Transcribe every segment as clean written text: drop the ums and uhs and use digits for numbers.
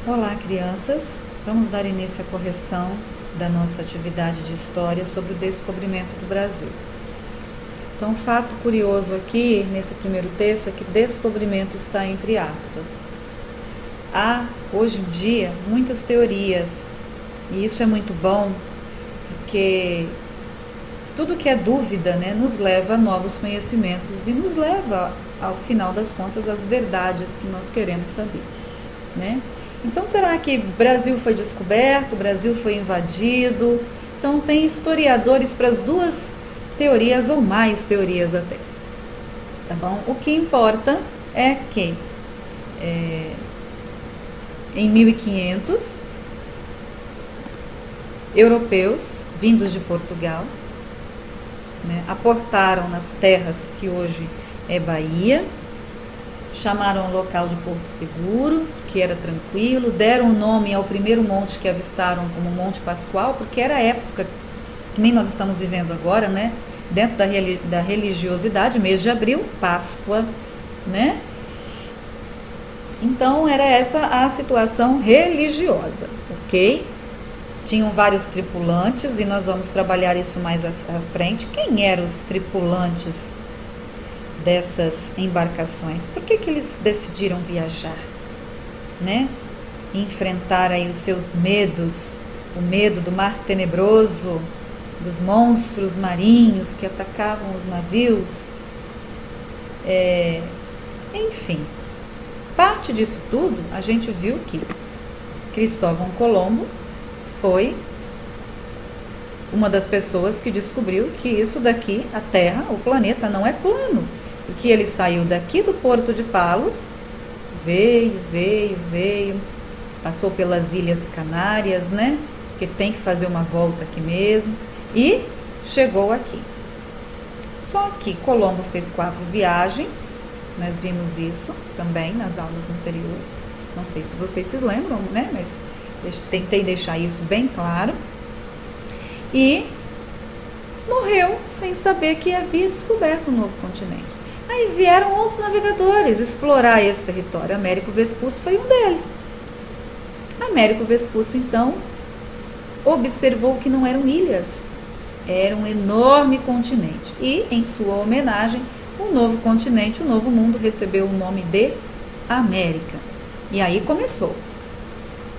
Olá, crianças! Vamos dar início à correção da nossa atividade de história sobre o descobrimento do Brasil. Então, um fato curioso aqui, nesse primeiro texto, é que descobrimento está entre aspas. Há, hoje em dia, muitas teorias, e isso é muito bom, porque tudo que é dúvida, nos leva a novos conhecimentos e nos leva, ao final das contas, às verdades que nós queremos saber, Então, será que o Brasil foi descoberto, o Brasil foi invadido? Então, tem historiadores para as duas teorias ou mais teorias até. Tá bom? O que importa é que em 1500, europeus vindos de Portugal aportaram nas terras que hoje é Bahia, chamaram o local de Porto Seguro, que era tranquilo, deram o nome ao primeiro monte que avistaram como Monte Pascoal, porque era a época que nem nós estamos vivendo agora, dentro da religiosidade, mês de abril, Páscoa, Então era essa a situação religiosa, ok? Tinham vários tripulantes e nós vamos trabalhar isso mais à frente. Quem eram os tripulantes dessas embarcações? Por que eles decidiram viajar? Enfrentar aí os seus medos, o medo do mar tenebroso, dos monstros marinhos que atacavam os navios. Enfim, parte disso tudo a gente viu que Cristóvão Colombo foi uma das pessoas que descobriu que isso daqui, a Terra, o planeta, não é plano. Porque ele saiu daqui do Porto de Palos, veio, passou pelas Ilhas Canárias, Porque tem que fazer uma volta aqui mesmo, e chegou aqui. Só que Colombo fez 4 viagens, nós vimos isso também nas aulas anteriores. Não sei se vocês se lembram, Mas tentei deixar isso bem claro. E morreu sem saber que havia descoberto um novo continente. Aí vieram outros navegadores explorar esse território. Américo Vespúcio foi um deles. Américo Vespúcio, então, observou que não eram ilhas, era um enorme continente. E, em sua homenagem, o novo continente, o novo mundo, recebeu o nome de América. E aí começou.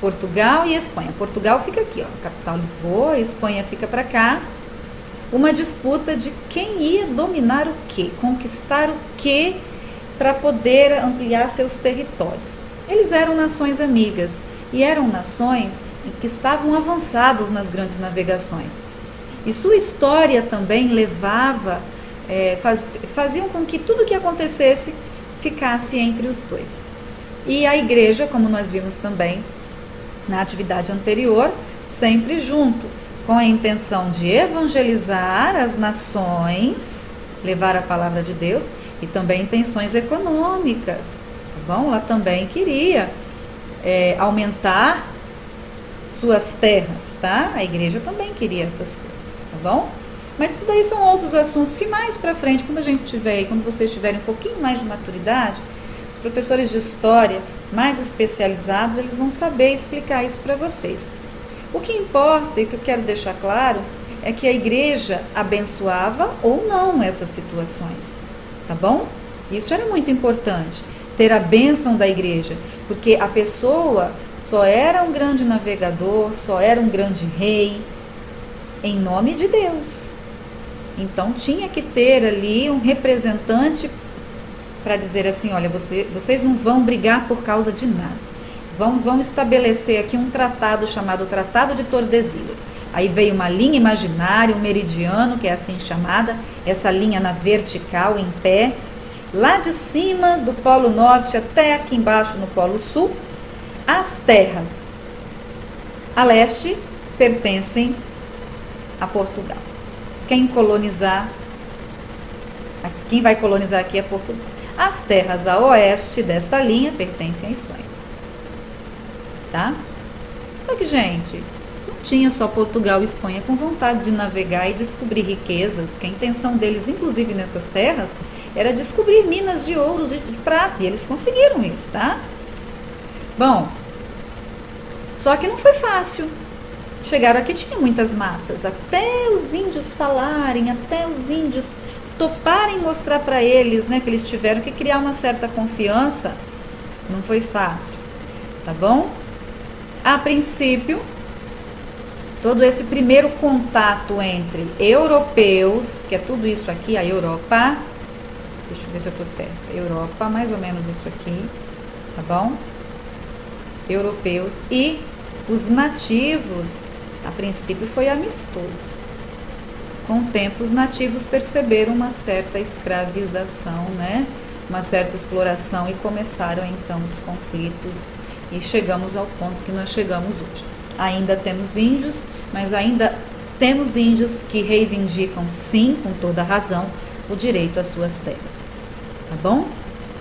Portugal e Espanha. Portugal fica aqui, a capital Lisboa, a Espanha fica para cá. Uma disputa de quem ia dominar o quê, conquistar o quê para poder ampliar seus territórios. Eles eram nações amigas e eram nações que estavam avançados nas grandes navegações. E sua história também levava, faziam com que tudo que acontecesse ficasse entre os dois. E a igreja, como nós vimos também na atividade anterior, sempre junto, com a intenção de evangelizar as nações, levar a palavra de Deus, e também intenções econômicas, tá bom? Ela também queria aumentar suas terras, tá? A igreja também queria essas coisas, tá bom? Mas isso daí são outros assuntos que mais pra frente, quando vocês tiverem um pouquinho mais de maturidade, os professores de história mais especializados, eles vão saber explicar isso para vocês. O que importa e o que eu quero deixar claro é que a igreja abençoava ou não essas situações, tá bom? Isso era muito importante, ter a bênção da igreja, porque a pessoa só era um grande navegador, só era um grande rei, em nome de Deus. Então tinha que ter ali um representante para dizer assim, olha, vocês não vão brigar por causa de nada. Vamos estabelecer aqui um tratado chamado Tratado de Tordesilhas. Aí veio uma linha imaginária, um meridiano, que é assim chamada, essa linha na vertical, em pé, lá de cima do Polo Norte até aqui embaixo no Polo Sul, as terras a leste pertencem a Portugal. Quem vai colonizar aqui é Portugal. As terras a oeste desta linha pertencem à Espanha. Tá? Só que, gente, não tinha só Portugal e Espanha com vontade de navegar e descobrir riquezas, que a intenção deles, inclusive nessas terras, era descobrir minas de ouro e de prata, e eles conseguiram isso, tá? Bom, Só que não foi fácil. Chegaram aqui, tinha muitas matas, até os índios falarem, até os índios toparem mostrar para eles, né, que eles tiveram que criar uma certa confiança, não foi fácil, tá bom? A princípio, todo esse primeiro contato entre europeus, que é tudo isso aqui, a Europa, deixa eu ver se eu tô certa, Europa, mais ou menos isso aqui, tá bom? Europeus e os nativos, a princípio foi amistoso. Com o tempo, os nativos perceberam uma certa escravização, né? Uma certa exploração, e começaram então os conflitos, e chegamos ao ponto que nós chegamos hoje. Ainda temos índios, mas ainda temos índios que reivindicam, sim, com toda razão, o direito às suas terras, tá bom?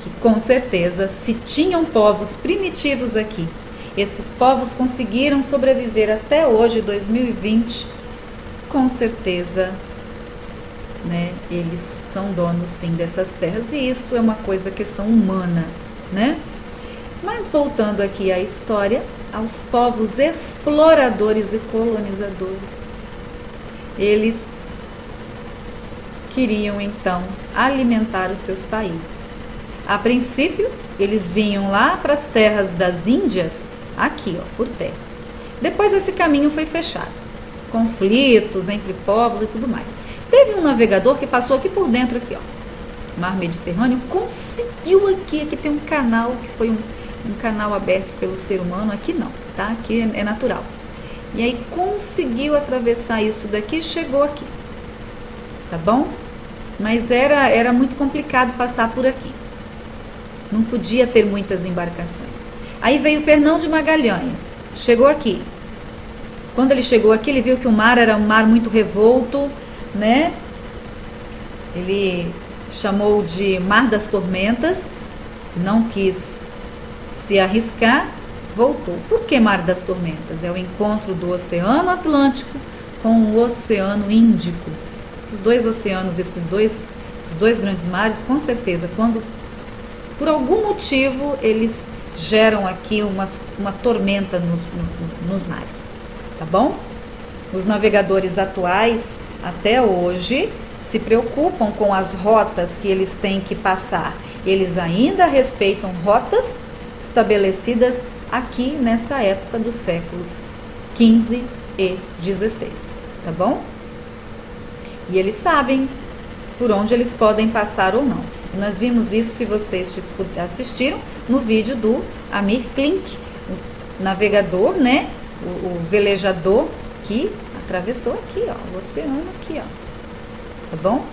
Que com certeza, se tinham povos primitivos aqui, esses povos conseguiram sobreviver até hoje, 2020, com certeza, né, eles são donos sim dessas terras, e isso é uma coisa, questão humana, né? Mas voltando aqui à história, aos povos exploradores e colonizadores, eles queriam então alimentar os seus países. A princípio, eles vinham lá para as terras das Índias, aqui, ó, por terra. Depois esse caminho foi fechado, conflitos entre povos e tudo mais. Teve um navegador que passou aqui por dentro, aqui, ó, Mar Mediterrâneo, conseguiu aqui tem um canal que foi um canal aberto pelo ser humano, aqui não, tá? Aqui é natural. E aí conseguiu atravessar isso daqui e chegou aqui, tá bom? Mas era muito complicado passar por aqui. Não podia ter muitas embarcações. Aí veio Fernão de Magalhães, chegou aqui. Quando ele chegou aqui, ele viu que o mar era um mar muito revolto, né? Ele chamou de Mar das Tormentas, não quis se arriscar, voltou. Por que Mar das Tormentas? É o encontro do Oceano Atlântico com o Oceano Índico. Esses dois oceanos, esses dois grandes mares, com certeza, quando por algum motivo eles geram aqui uma tormenta nos mares, tá bom? Os navegadores atuais, até hoje, se preocupam com as rotas que eles têm que passar. Eles ainda respeitam rotas estabelecidas aqui nessa época dos séculos XV e XVI, tá bom? E eles sabem por onde eles podem passar ou não. Nós vimos isso, se vocês assistiram, no vídeo do Amir Klink, o navegador, né? O velejador que atravessou aqui, ó, o oceano aqui, ó. Tá bom?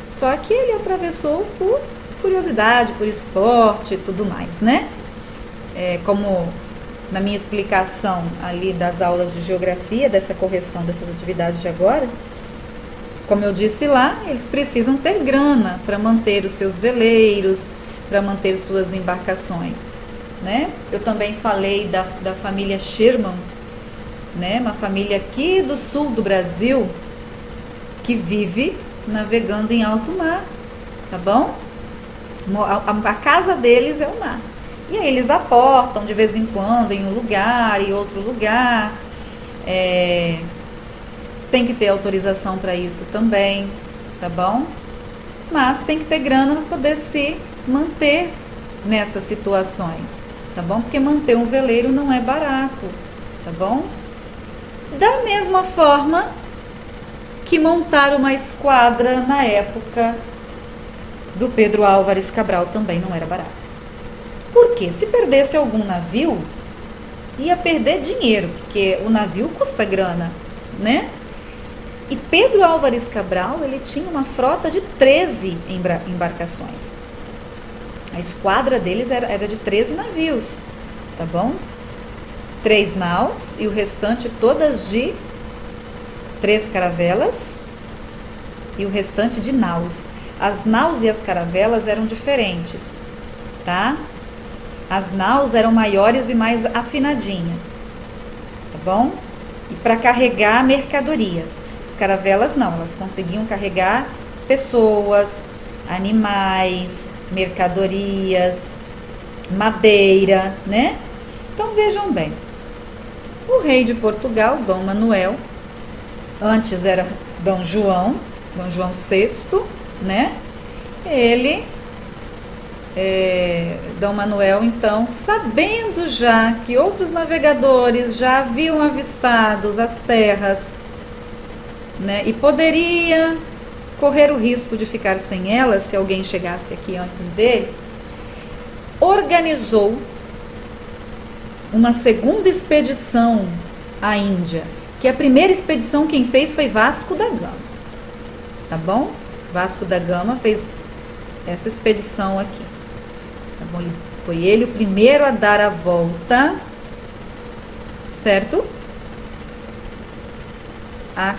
Só que ele atravessou por curiosidade, por esporte e tudo mais, né? Como na minha explicação ali das aulas de geografia, dessa correção dessas atividades de agora, como eu disse lá, eles precisam ter grana para manter os seus veleiros, para manter suas embarcações, né? Eu também falei da família Sherman, né? Uma família aqui do sul do Brasil que vive navegando em alto mar, tá bom? A casa deles é o mar. E aí eles aportam de vez em quando em um lugar e outro lugar. Tem que ter autorização para isso também, tá bom? Mas tem que ter grana para poder se manter nessas situações, tá bom? Porque manter um veleiro não é barato, tá bom? Da mesma forma que montar uma esquadra na época do Pedro Álvares Cabral também não era barato. Por quê? Se perdesse algum navio, ia perder dinheiro, porque o navio custa grana, né? E Pedro Álvares Cabral, ele tinha uma frota de 13 embarcações. A esquadra deles era de 13 navios, tá bom? 3 naus e o restante todas de 3 caravelas e o restante de naus. As naus e as caravelas eram diferentes, tá? As naus eram maiores e mais afinadinhas, tá bom? E para carregar mercadorias. As caravelas não, elas conseguiam carregar pessoas, animais, mercadorias, madeira, né? Então vejam bem, O rei de Portugal, Dom Manuel, antes era Dom João VI, né? Ele, Dom Manuel, então, sabendo já que outros navegadores já haviam avistado as terras, né? E poderia correr o risco de ficar sem elas se alguém chegasse aqui antes dele, organizou uma segunda expedição à Índia, que a primeira expedição quem fez foi Vasco da Gama, tá bom? Vasco da Gama fez essa expedição aqui, tá bom? Foi ele o primeiro a dar a volta, certo? Na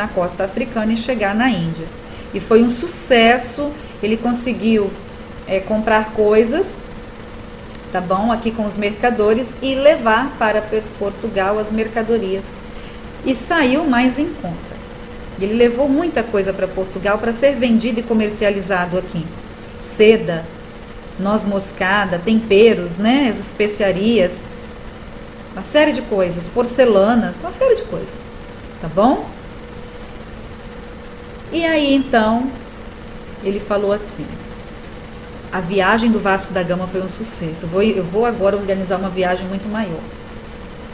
costa africana e chegar na Índia. E foi um sucesso, ele conseguiu comprar coisas, tá bom, aqui com os mercadores e levar para Portugal as mercadorias. E saiu mais em conta. Ele levou muita coisa para Portugal para ser vendido e comercializado aqui. Seda, noz moscada, temperos, né, as especiarias, uma série de coisas, porcelanas, uma série de coisas, tá bom? E aí então ele falou assim: a viagem do Vasco da Gama foi um sucesso. Eu vou agora organizar uma viagem muito maior.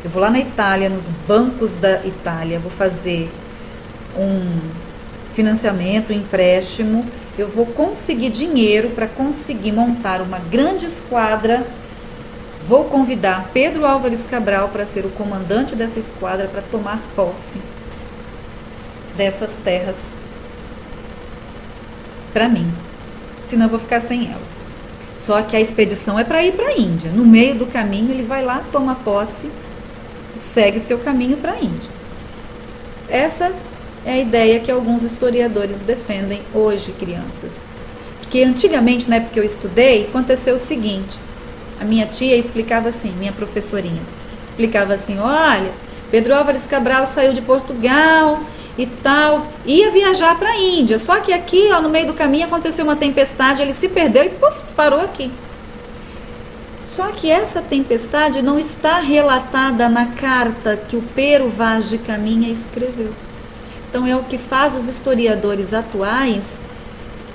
Eu vou lá na Itália, nos bancos da Itália, vou fazer um financiamento, um empréstimo. Eu vou conseguir dinheiro para conseguir montar uma grande esquadra. Vou convidar Pedro Álvares Cabral para ser o comandante dessa esquadra, para tomar posse dessas terras para mim. Senão eu vou ficar sem elas. Só que a expedição é para ir para a Índia. No meio do caminho ele vai lá, toma posse e segue seu caminho para a Índia. Essa é a ideia que alguns historiadores defendem hoje, crianças. Porque antigamente, na época que eu estudei, aconteceu o seguinte: a minha tia explicava assim, minha professorinha, explicava assim: olha, Pedro Álvares Cabral saiu de Portugal e tal, ia viajar para a Índia, só que aqui, ó, no meio do caminho aconteceu uma tempestade, ele se perdeu e puf, parou aqui. Só que essa tempestade não está relatada na carta que o Pero Vaz de Caminha escreveu. Então é o que faz os historiadores atuais.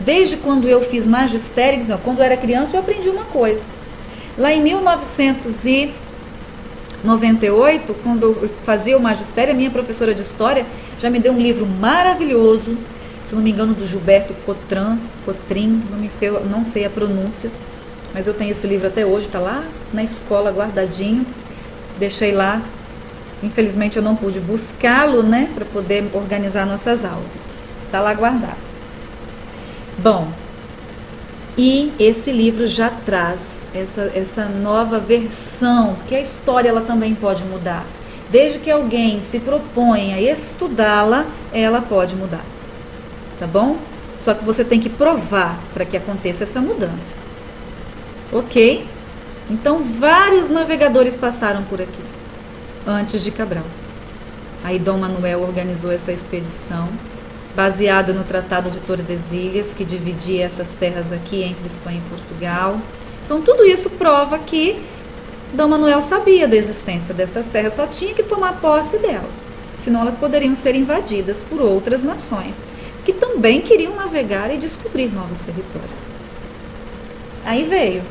Desde quando eu fiz magistério, não, quando eu era criança, eu aprendi uma coisa. Lá em 1998, quando eu fazia o magistério, a minha professora de história já me deu um livro maravilhoso, se não me engano, do Gilberto Cotrim, não sei a pronúncia, mas eu tenho esse livro até hoje, está lá na escola guardadinho, deixei lá. Infelizmente eu não pude buscá-lo, né, para poder organizar nossas aulas. Está lá guardado. Bom, e esse livro já traz essa nova versão, que a história ela também pode mudar. Desde que alguém se proponha a estudá-la, ela pode mudar. Tá bom? Só que você tem que provar para que aconteça essa mudança. Ok? Então, vários navegadores passaram por aqui antes de Cabral. Aí Dom Manuel organizou essa expedição, baseado no Tratado de Tordesilhas, que dividia essas terras aqui entre Espanha e Portugal. Então, tudo isso prova que Dom Manuel sabia da existência dessas terras, só tinha que tomar posse delas, senão elas poderiam ser invadidas por outras nações, que também queriam navegar e descobrir novos territórios. Aí veio,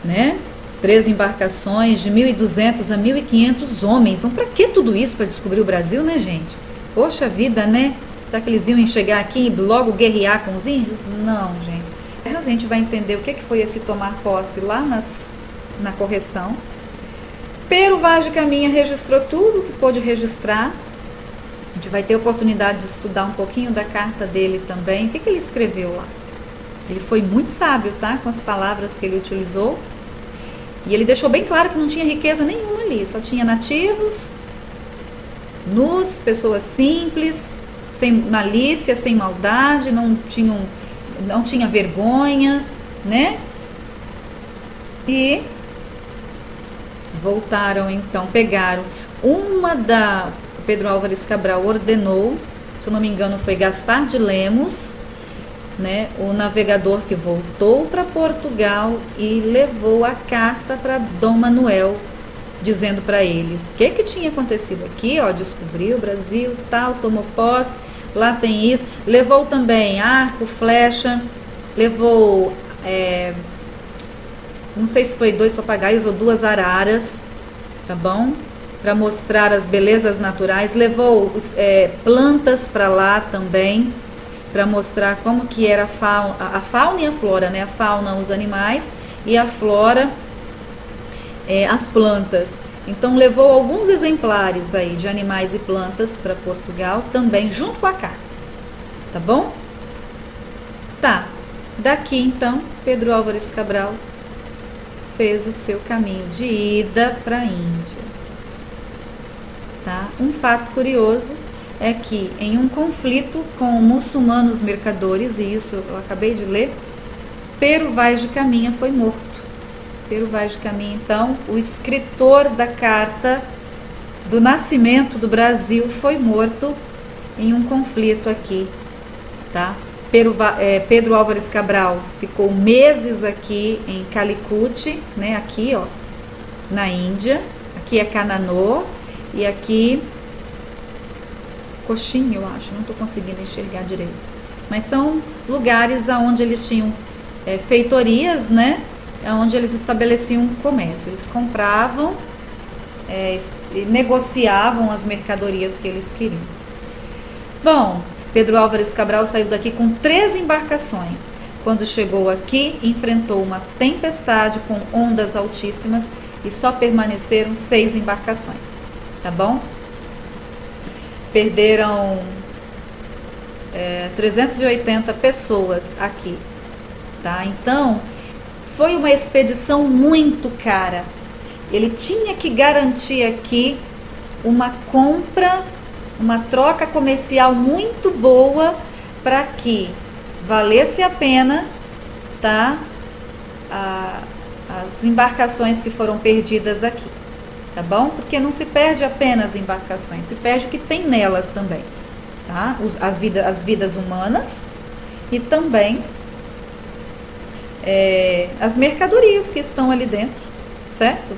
né? As 3 embarcações de 1.200 a 1.500 homens. Então, para que tudo isso para descobrir o Brasil, né, gente? Poxa vida, né? Será que eles iam chegar aqui e logo guerrear com os índios? Não, gente. A gente vai entender o que foi esse tomar posse lá na correção. Pero Vaz de Caminha registrou tudo o que pôde registrar. A gente vai ter oportunidade de estudar um pouquinho da carta dele também. O que ele escreveu lá? Ele foi muito sábio, tá? Com as palavras que ele utilizou. E ele deixou bem claro que não tinha riqueza nenhuma ali, só tinha nativos, nus, pessoas simples, sem malícia, sem maldade, não tinha vergonha, né? E voltaram então, pegaram Pedro Álvares Cabral ordenou, se eu não me engano foi Gaspar de Lemos, né, o navegador que voltou para Portugal e levou a carta para Dom Manuel dizendo para ele o que tinha acontecido aqui, ó, descobriu o Brasil, tal, tomou posse, lá tem isso, levou também arco, flecha, levou, não sei se foi 2 papagaios ou 2 araras, tá bom? Para mostrar as belezas naturais, levou plantas para lá também, para mostrar como que era a fauna e a flora, né? A fauna, os animais, e a flora, as plantas. Então levou alguns exemplares aí de animais e plantas para Portugal também junto com a carta, tá bom? Tá, daqui então Pedro Álvares Cabral fez o seu caminho de ida para a Índia, tá? Um fato curioso é que em um conflito com muçulmanos mercadores, e isso eu acabei de ler, Pero Vaz de Caminha foi morto. Pero Vaz de Caminha, então, o escritor da carta do nascimento do Brasil, foi morto em um conflito aqui, tá? Pedro Álvares Cabral ficou meses aqui em Calicut, né? Aqui, ó, na Índia. Aqui é Cananô e aqui Cochin, eu acho, não estou conseguindo enxergar direito. Mas são lugares onde eles tinham feitorias, né? Onde eles estabeleciam comércio. Eles compravam e negociavam as mercadorias que eles queriam. Bom, Pedro Álvares Cabral saiu daqui com 3 embarcações. Quando chegou aqui, enfrentou uma tempestade com ondas altíssimas e só permaneceram 6 embarcações, tá bom? Perderam 380 pessoas aqui, tá? Então, foi uma expedição muito cara. Ele tinha que garantir aqui uma compra, uma troca comercial muito boa para que valesse a pena, tá? As embarcações que foram perdidas aqui, tá bom? Porque não se perde apenas embarcações, se perde o que tem nelas também, tá? As vidas humanas e também as mercadorias que estão ali dentro, certo?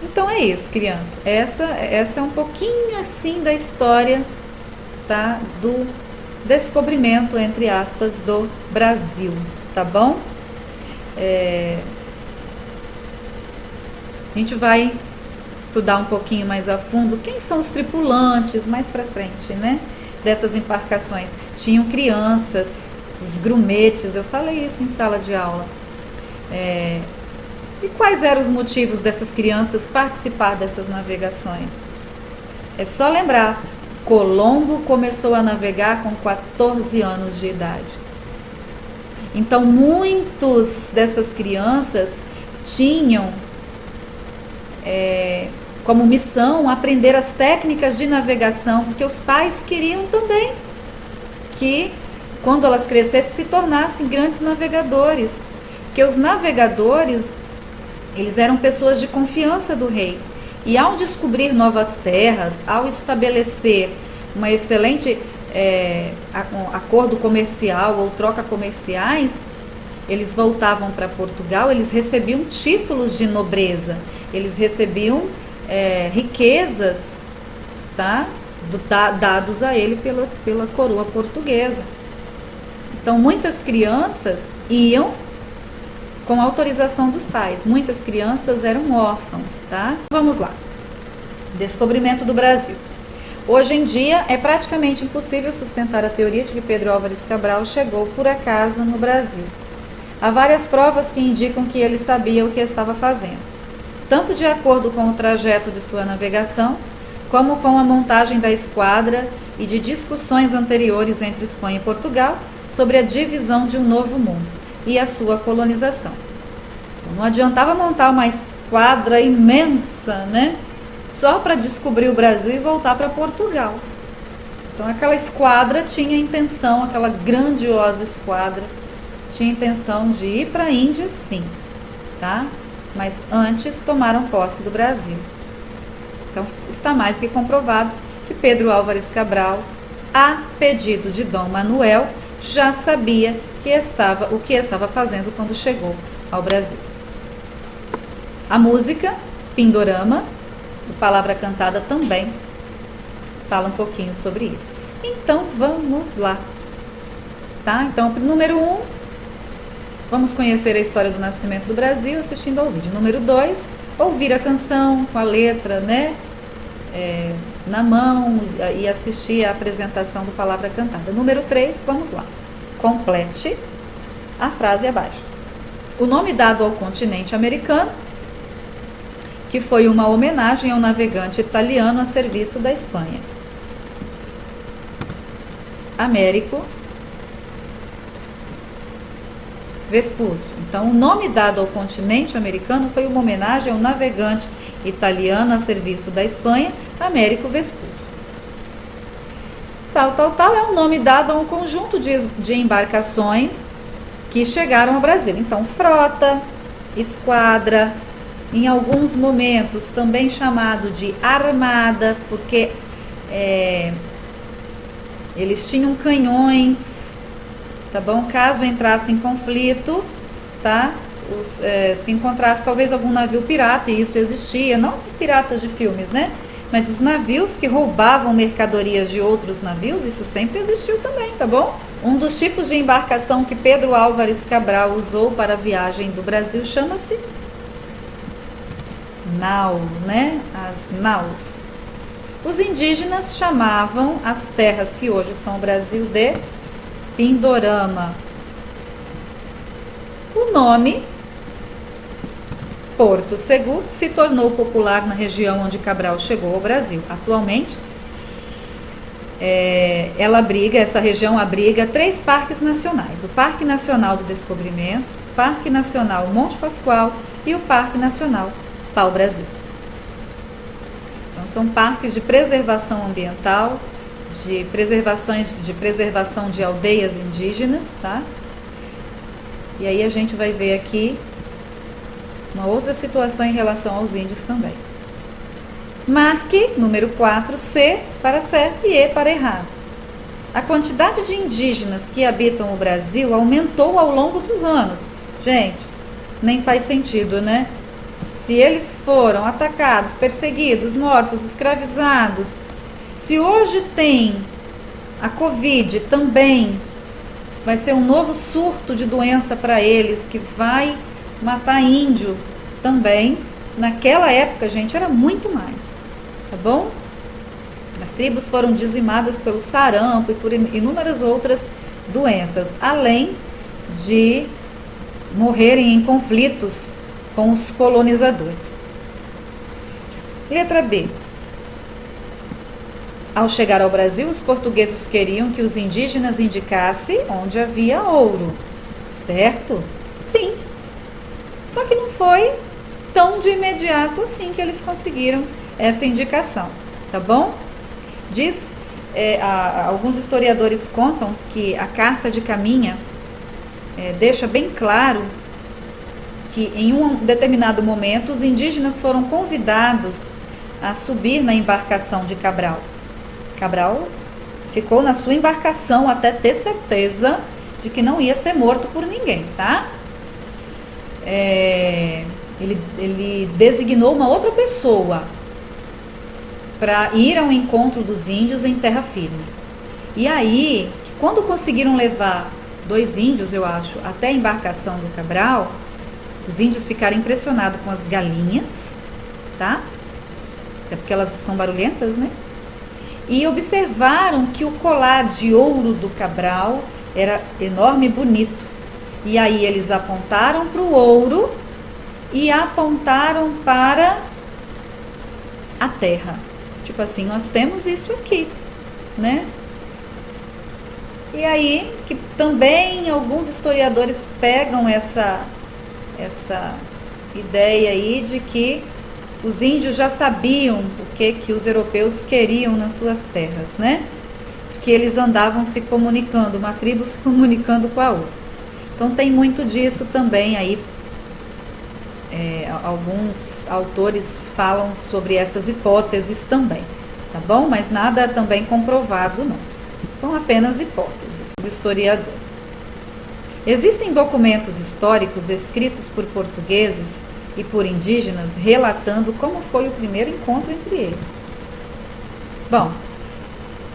Então é isso, criança. Essa é um pouquinho assim da história, tá? Do descobrimento, entre aspas, do Brasil, tá bom? A gente vai estudar um pouquinho mais a fundo quem são os tripulantes mais pra frente, né? Dessas embarcações. Tinham crianças, os grumetes, eu falei isso em sala de aula. E quais eram os motivos dessas crianças participar dessas navegações? É só lembrar, Colombo começou a navegar com 14 anos de idade. Então, muitos dessas crianças tinham como missão aprender as técnicas de navegação, porque os pais queriam também que, quando elas crescessem, se tornassem grandes navegadores. Porque os navegadores, eles eram pessoas de confiança do rei. E ao descobrir novas terras, ao estabelecer uma excelente acordo comercial ou troca comerciais, eles voltavam para Portugal, eles recebiam títulos de nobreza, eles recebiam riquezas, tá? Dados a ele pela coroa portuguesa. Então, muitas crianças iam com autorização dos pais. Muitas crianças eram órfãos, tá? Vamos lá. Descobrimento do Brasil. Hoje em dia, é praticamente impossível sustentar a teoria de que Pedro Álvares Cabral chegou por acaso no Brasil. Há várias provas que indicam que ele sabia o que estava fazendo, tanto de acordo com o trajeto de sua navegação, como com a montagem da esquadra e de discussões anteriores entre Espanha e Portugal sobre a divisão de um novo mundo e a sua colonização. Então, não adiantava montar uma esquadra imensa, né? Só para descobrir o Brasil e voltar para Portugal. Então, aquela esquadra tinha intenção, aquela grandiosa esquadra, tinha intenção de ir para a Índia, sim, tá? Mas antes tomaram posse do Brasil. Então, está mais que comprovado que Pedro Álvares Cabral, a pedido de Dom Manuel, já sabia o que estava fazendo quando chegou ao Brasil. A música, Pindorama, o Palavra Cantada também fala um pouquinho sobre isso. Então, vamos lá. Tá? Então, número 1, vamos conhecer a história do nascimento do Brasil assistindo ao vídeo. Número 2, ouvir a canção com a letra, né? Na mão e assistir a apresentação do Palavra Cantada. Número 3, vamos lá. Complete a frase abaixo. O nome dado ao continente americano, que foi uma homenagem ao navegante italiano a serviço da Espanha. Américo Vespúcio. Então, o nome dado ao continente americano foi uma homenagem ao navegante italiano a serviço da Espanha, Américo Vespúcio. Tal é um nome dado a um conjunto de embarcações que chegaram ao Brasil. Então, frota, esquadra, em alguns momentos também chamado de armadas, porque eles tinham canhões, tá bom? Caso entrasse em conflito, tá? Se encontrasse talvez algum navio pirata, e isso existia, não esses piratas de filmes, né? Mas os navios que roubavam mercadorias de outros navios, isso sempre existiu também, tá bom? Um dos tipos de embarcação que Pedro Álvares Cabral usou para a viagem do Brasil chama-se nau, né? As naus. Os indígenas chamavam as terras que hoje são o Brasil de Pindorama. O nome Porto Seguro se tornou popular na região onde Cabral chegou ao Brasil. Atualmente, essa região abriga 3 parques nacionais: o Parque Nacional do Descobrimento, o Parque Nacional Monte Pascoal e o Parque Nacional Pau-Brasil. Então, são parques de preservação ambiental, de preservação de aldeias indígenas, tá? E aí a gente vai ver aqui uma outra situação em relação aos índios também. Marque, número 4, C para certo e E para errado. A quantidade de indígenas que habitam o Brasil aumentou ao longo dos anos. Gente, nem faz sentido, né? Se eles foram atacados, perseguidos, mortos, escravizados, se hoje tem a Covid também, vai ser um novo surto de doença para eles, que vai matar índio também. Naquela época, gente, era muito mais, tá bom? As tribos foram dizimadas pelo sarampo e por inúmeras outras doenças, além de morrerem em conflitos com os colonizadores. Letra B. Ao chegar ao Brasil, os portugueses queriam que os indígenas indicassem onde havia ouro, certo? Sim. Só que não foi tão de imediato assim que eles conseguiram essa indicação, tá bom? Alguns historiadores contam que a Carta de Caminha deixa bem claro que em um determinado momento os indígenas foram convidados a subir na embarcação de Cabral. Cabral ficou na sua embarcação até ter certeza de que não ia ser morto por ninguém, tá? Ele designou uma outra pessoa para ir ao encontro dos índios em terra firme. E aí, quando conseguiram levar 2 índios, eu acho, até a embarcação do Cabral, os índios ficaram impressionados com as galinhas, tá? Até porque elas são barulhentas, né? E observaram que o colar de ouro do Cabral era enorme e bonito. E aí eles apontaram para o ouro e apontaram para a terra. Tipo assim, nós temos isso aqui, né? E aí, que também alguns historiadores pegam essa ideia aí de que os índios já sabiam o que os europeus queriam nas suas terras, né? Porque eles andavam se comunicando, uma tribo se comunicando com a outra. Então tem muito disso também aí. Alguns autores falam sobre essas hipóteses também, tá bom? Mas nada também comprovado, não. São apenas hipóteses, os historiadores. Existem documentos históricos escritos por portugueses e por indígenas, relatando como foi o primeiro encontro entre eles. Bom,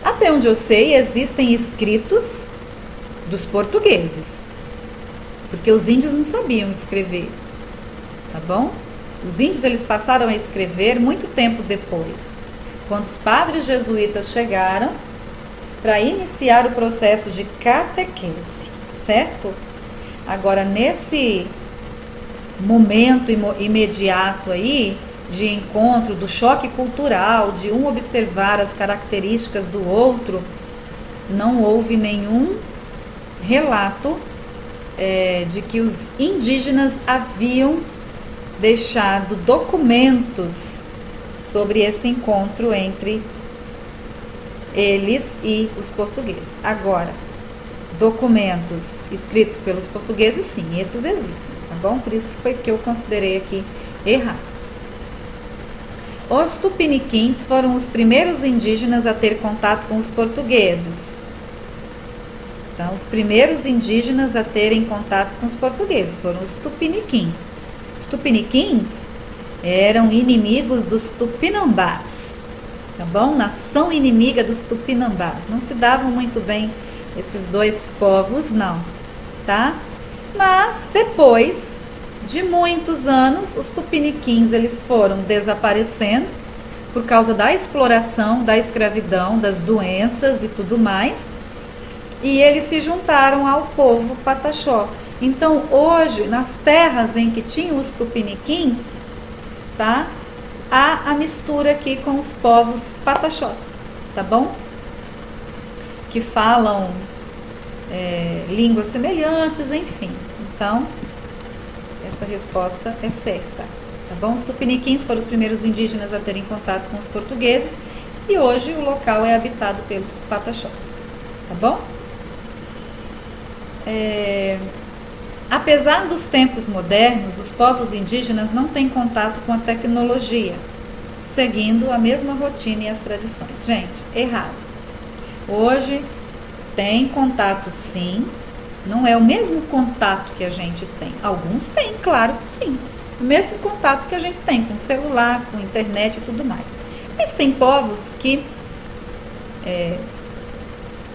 até onde eu sei, existem escritos dos portugueses, porque os índios não sabiam escrever, tá bom? Os índios eles passaram a escrever muito tempo depois, quando os padres jesuítas chegaram para iniciar o processo de catequese, certo? Agora, nesse momento imediato aí, de encontro, do choque cultural, de um observar as características do outro, não houve nenhum relato de que os indígenas haviam deixado documentos sobre esse encontro entre eles e os portugueses. Agora, documentos escritos pelos portugueses, sim, esses existem, tá bom? Por isso que foi que eu considerei aqui errado. Os tupiniquins foram os primeiros indígenas a ter contato com os portugueses. Então, os primeiros indígenas a terem contato com os portugueses foram os tupiniquins. Os tupiniquins eram inimigos dos tupinambás, tá bom? Nação inimiga dos tupinambás. Não se davam muito bem esses dois povos, não, tá? Mas depois de muitos anos, os tupiniquins eles foram desaparecendo por causa da exploração, da escravidão, das doenças e tudo mais, e eles se juntaram ao povo pataxó. Então, hoje, nas terras em que tinham os tupiniquins, tá? Há a mistura aqui com os povos pataxós, tá bom? Que falam línguas semelhantes, enfim. Então, essa resposta é certa, tá bom? Os tupiniquins foram os primeiros indígenas a terem contato com os portugueses e hoje o local é habitado pelos pataxós, tá bom? Apesar dos tempos modernos, os povos indígenas não têm contato com a tecnologia, seguindo a mesma rotina e as tradições. Gente, errado. Hoje tem contato sim, não é o mesmo contato que a gente tem. Alguns têm, claro que sim. O mesmo contato que a gente tem com celular, com internet e tudo mais. Mas tem povos que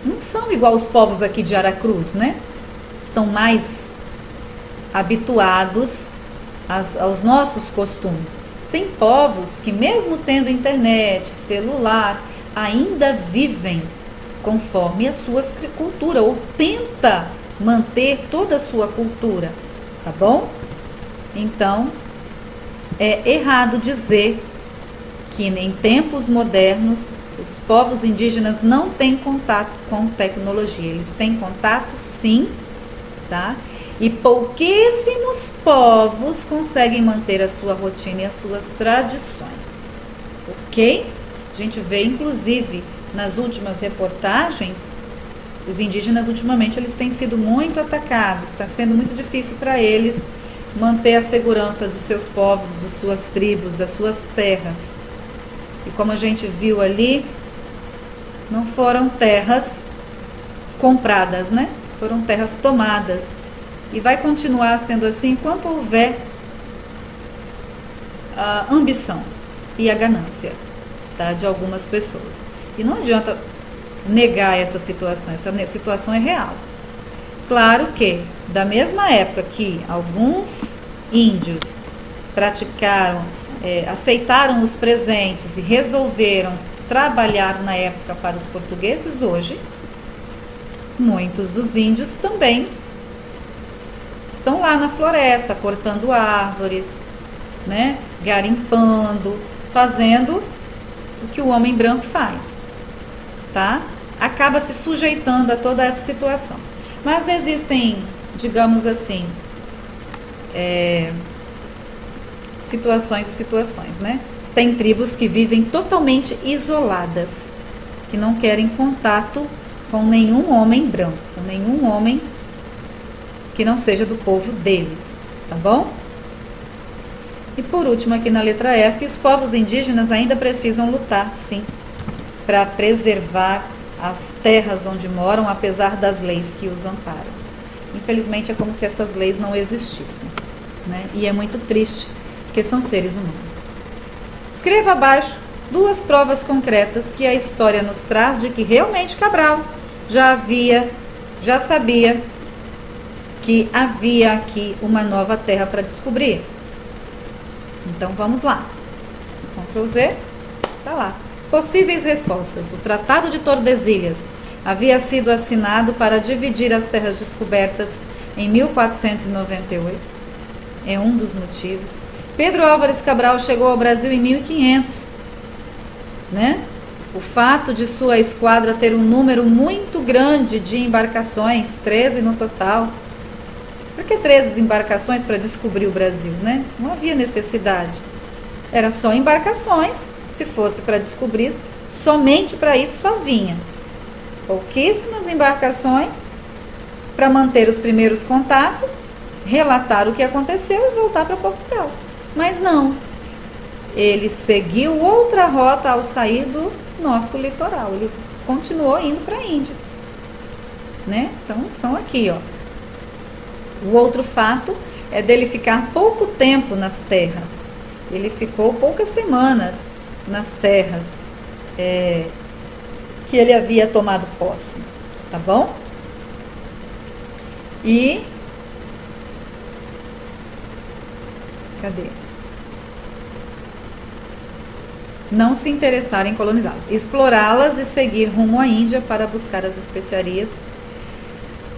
não são igual os povos aqui de Aracruz, né? Estão mais habituados aos nossos costumes. Tem povos que mesmo tendo internet, celular, ainda vivem conforme a sua cultura, ou tenta manter toda a sua cultura, tá bom? Então, é errado dizer que em tempos modernos os povos indígenas não têm contato com tecnologia. Eles têm contato sim, tá? E pouquíssimos povos conseguem manter a sua rotina e as suas tradições, ok? A gente vê, inclusive, nas últimas reportagens, os indígenas ultimamente eles têm sido muito atacados, está sendo muito difícil para eles manter a segurança dos seus povos, das suas tribos, das suas terras. E como a gente viu ali, não foram terras compradas, né? Foram terras tomadas. E vai continuar sendo assim enquanto houver a ambição e a ganância, tá, de algumas pessoas. E não adianta negar essa situação é real. Claro que, da mesma época que alguns índios praticaram, aceitaram os presentes e resolveram trabalhar na época para os portugueses, hoje, muitos dos índios também estão lá na floresta, cortando árvores, né, garimpando, fazendo o que o homem branco faz, tá? Acaba se sujeitando a toda essa situação. Mas existem, digamos assim, situações e situações, né? Tem tribos que vivem totalmente isoladas, que não querem contato com nenhum homem branco, com nenhum homem que não seja do povo deles, tá bom? E por último, aqui na letra F, os povos indígenas ainda precisam lutar, sim, para preservar as terras onde moram, apesar das leis que os amparam. Infelizmente, é como se essas leis não existissem, né? E é muito triste porque são seres humanos. Escreva abaixo 2 provas concretas que a história nos traz de que realmente Cabral já sabia que havia aqui uma nova terra para descobrir. Então vamos lá. Ctrl Z, tá lá. Possíveis respostas. O Tratado de Tordesilhas havia sido assinado para dividir as terras descobertas em 1498. É um dos motivos. Pedro Álvares Cabral chegou ao Brasil em 1500, né? O fato de sua esquadra ter um número muito grande de embarcações, 13 no total. Por que 13 embarcações para descobrir o Brasil, né? Não havia necessidade. Era só embarcações, se fosse para descobrir, somente para isso só vinha. Pouquíssimas embarcações para manter os primeiros contatos, relatar o que aconteceu e voltar para Portugal. Mas não, ele seguiu outra rota ao sair do nosso litoral, ele continuou indo para a Índia, né? Então são aqui, ó. O outro fato é dele ficar pouco tempo nas terras. Ele ficou poucas semanas nas terras que ele havia tomado posse, tá bom? E cadê? Não se interessar em colonizá-las, explorá-las e seguir rumo à Índia para buscar as especiarias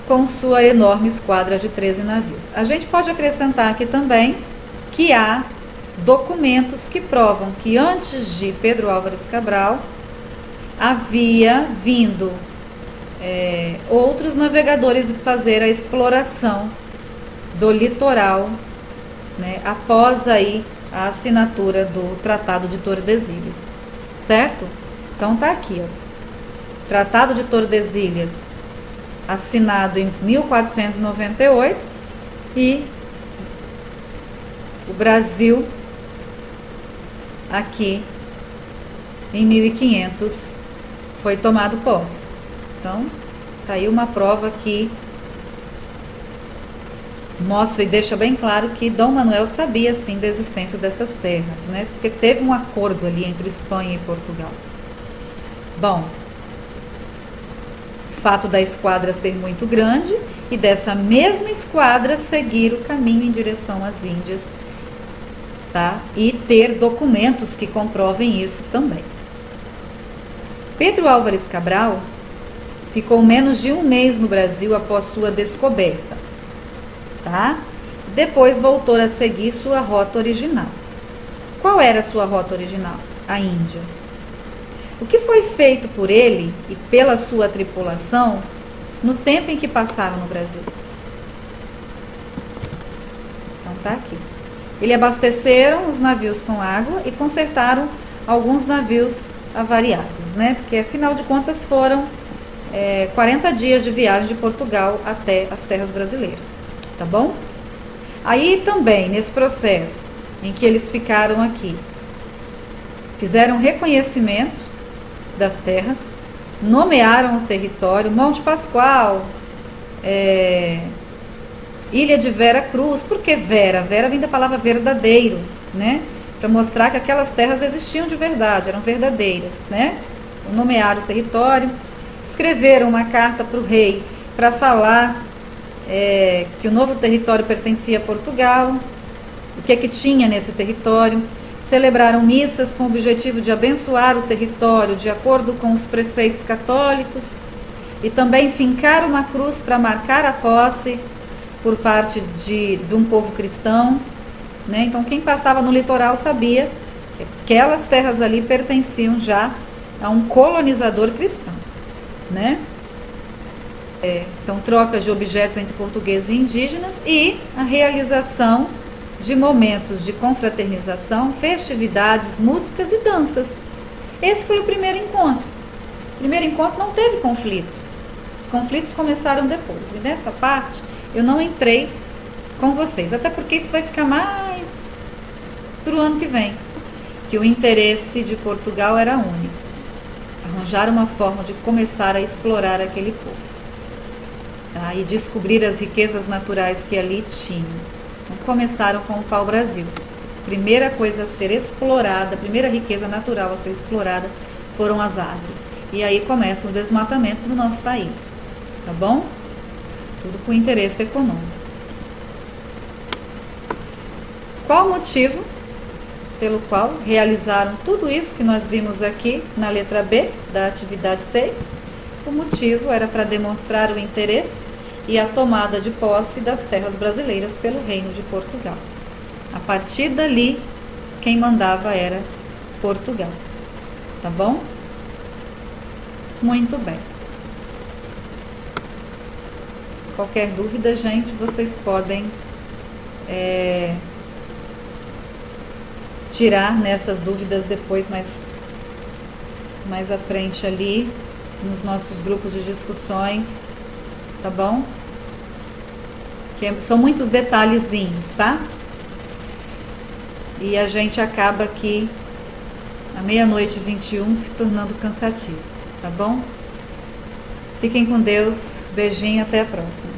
com sua enorme esquadra de 13 navios. A gente pode acrescentar aqui também que há documentos que provam que antes de Pedro Álvares Cabral havia vindo outros navegadores fazer a exploração do litoral, né, após aí a assinatura do Tratado de Tordesilhas, certo? Então tá aqui, ó, Tratado de Tordesilhas, assinado em 1498, e o Brasil aqui em 1500 foi tomado posse. Então tá aí uma prova que mostra e deixa bem claro que Dom Manuel sabia sim da existência dessas terras, né? Porque teve um acordo ali entre Espanha e Portugal. Bom, fato da esquadra ser muito grande e dessa mesma esquadra seguir o caminho em direção às Índias, tá? E ter documentos que comprovem isso também. Pedro Álvares Cabral ficou menos de um mês no Brasil após sua descoberta, tá? Depois voltou a seguir sua rota original. Qual era a sua rota original? A Índia. O que foi feito por ele e pela sua tripulação no tempo em que passaram no Brasil? Então tá aqui. Eles abasteceram os navios com água e consertaram alguns navios avariados, né? Porque afinal de contas foram 40 dias de viagem de Portugal até as terras brasileiras, tá bom? Aí também, nesse processo em que eles ficaram aqui, fizeram reconhecimento das terras, nomearam o território, Monte Pascoal, Ilha de Vera Cruz. Por que Vera? Vera vem da palavra verdadeiro, né? Para mostrar que aquelas terras existiam de verdade, eram verdadeiras, né? Nomearam o território, escreveram uma carta para o rei para falar que o novo território pertencia a Portugal, o que tinha nesse território. Celebraram missas com o objetivo de abençoar o território de acordo com os preceitos católicos e também fincaram uma cruz para marcar a posse por parte de um povo cristão, né? Então quem passava no litoral sabia que aquelas terras ali pertenciam já a um colonizador cristão, né? Então trocas de objetos entre portugueses e indígenas e a realização de momentos de confraternização, festividades, músicas e danças. Esse foi o primeiro encontro. O primeiro encontro não teve conflito. Os conflitos começaram depois. E nessa parte eu não entrei com vocês, até porque isso vai ficar mais para o ano que vem. Que o interesse de Portugal era único. Arranjar uma forma de começar a explorar aquele povo, tá? E descobrir as riquezas naturais que ali tinham. Começaram com o pau-brasil, Primeira coisa a ser explorada, a primeira riqueza natural a ser explorada foram as árvores. E aí começa o desmatamento do nosso país, tá bom? Tudo com interesse econômico. Qual o motivo pelo qual realizaram tudo isso que nós vimos aqui na letra B da atividade 6? O motivo era para demonstrar o interesse e a tomada de posse das terras brasileiras pelo Reino de Portugal. A partir dali, quem mandava era Portugal, tá bom? Muito bem. Qualquer dúvida, gente, vocês podem tirar nessas dúvidas depois, mais à frente ali, nos nossos grupos de discussões, tá bom? São muitos detalhezinhos, tá? E a gente acaba aqui, à 00:21, se tornando cansativo, tá bom? Fiquem com Deus, beijinho, até a próxima.